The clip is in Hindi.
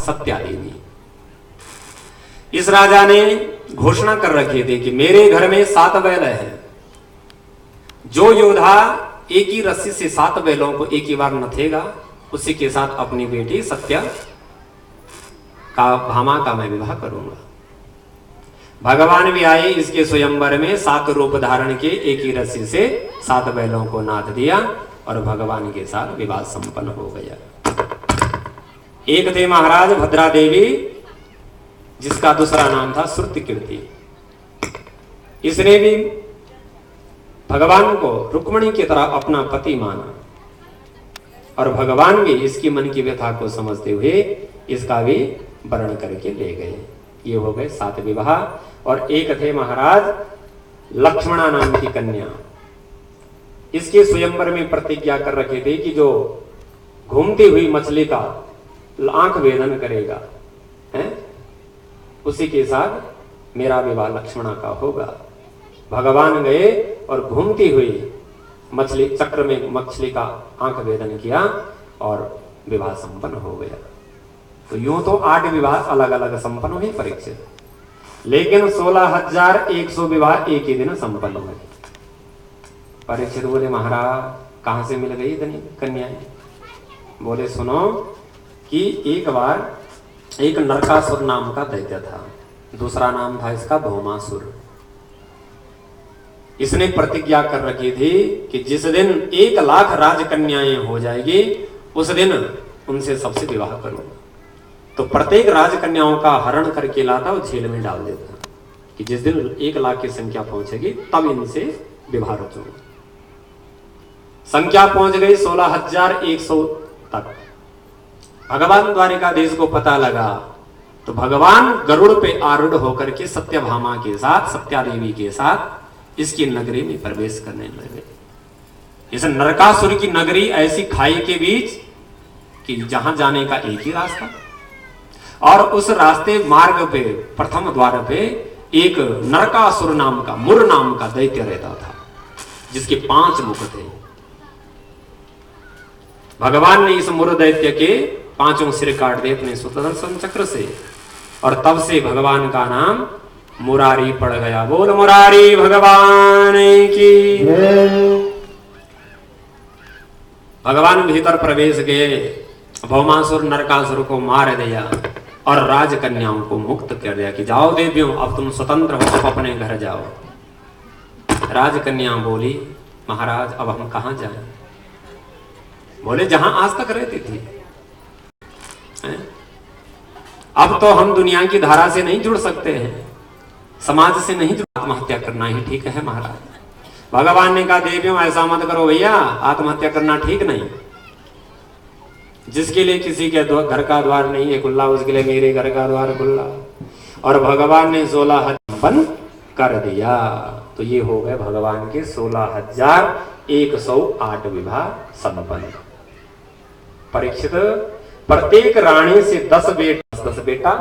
सत्या देवी। इस राजा ने घोषणा कर रखी थी कि मेरे घर में 7 बैल हैं, जो योद्धा एक ही रस्सी से 7 बैलों को एक ही बार नथेगा उसी के साथ अपनी बेटी सत्या का भामा का मैं विवाह करूंगा। भगवान भी आए इसके स्वयंवर में 7 रूप धारण के एक ही रस्सी से 7 बैलों को नाथ दिया और भगवान के साथ विवाह संपन्न हो गया। एक थे महाराज भद्रा देवी, जिसका दूसरा नाम था श्रुतिकीर्ति। इसने भी भगवान को रुक्मिणी की तरह अपना पति माना और भगवान भी इसकी मन की व्यथा को समझते हुए इसका भी वर्ण करके ले गए। ये हो गए 7 विवाह। और एक थे महाराज लक्ष्मणा नाम की कन्या। इसके स्वयंवर में प्रतिज्ञा कर रखे थे कि जो घूमती हुई मछली का आंख वेदन करेगा है उसी के साथ मेरा विवाह लक्ष्मणा का होगा। भगवान गए और घूमती हुई मछली चक्र में मछली का आंख वेदन किया और विवाह संपन्न हो गया। तो यूं तो 8 विवाह अलग अलग संपन्न हुए परीक्षित, लेकिन 16,100 विवाह एक ही दिन संपन्न हुए। परीक्षित बोले महाराज कहां से मिल गई इतनी कन्याएं? बोले सुनो कि एक बार एक नरकासुर नाम का दैत्य था, दूसरा नाम था इसका भौमासुर। इसने प्रतिज्ञा कर रखी थी कि जिस दिन 1 लाख राजकन्याएं हो जाएगी उस दिन उनसे सबसे विवाह करूंगा। तो प्रत्येक राजकन्याओं का हरण करके लाता और जेल में डाल देता कि जिस दिन 1 लाख की संख्या पहुंचेगी तब इनसे विवाह रचूंगा। संख्या पहुंच गई 16,100 तक। भगवान द्वारिकाधीश को पता लगा तो भगवान गरुड़ पे आरूढ़ होकर के सत्यभामा के साथ, सत्या देवी के साथ इसकी नगरी में प्रवेश करने लगे। इस नरकासुर की नगरी ऐसी खाई के बीच कि जहां जाने का एक ही रास्ता, और उस रास्ते मार्ग पे प्रथम द्वार पे एक नरकासुर नाम का, मुर नाम का दैत्य रहता था जिसके 5 मुख थे। भगवान ने इस मुर दैत्य के 5 सिर काट दिए अपने सुदर्शन चक्र से और तब से भगवान का नाम मुरारी पड़ गया। बोल मुरारी भगवान की। भगवान भीतर प्रवेश गए, भौमासुर नरकासुर को मार दिया और राजकन्याओं को मुक्त कर दिया कि जाओ देवियों अब तुम स्वतंत्र हो, अब अपने घर जाओ। राजकन्या बोली महाराज अब हम कहां जाएं? बोले जहां आज तक रहती थी। अब तो हम दुनिया की धारा से नहीं जुड़ सकते हैं, समाज से नहीं जुड़, आत्महत्या करना ही ठीक है महाराज। भगवान ने कहा देवियों ऐसा मत करो भैया, आत्महत्या करना ठीक नहीं। जिसके लिए किसी के घर का द्वार नहीं है खुला उसके लिए मेरे घर का द्वार खुला। और भगवान ने 16,000 कर दिया। तो ये हो गए भगवान के 16,108 विवाह संपन्न। परीक्षित प्रत्येक रानी से 10 बेटा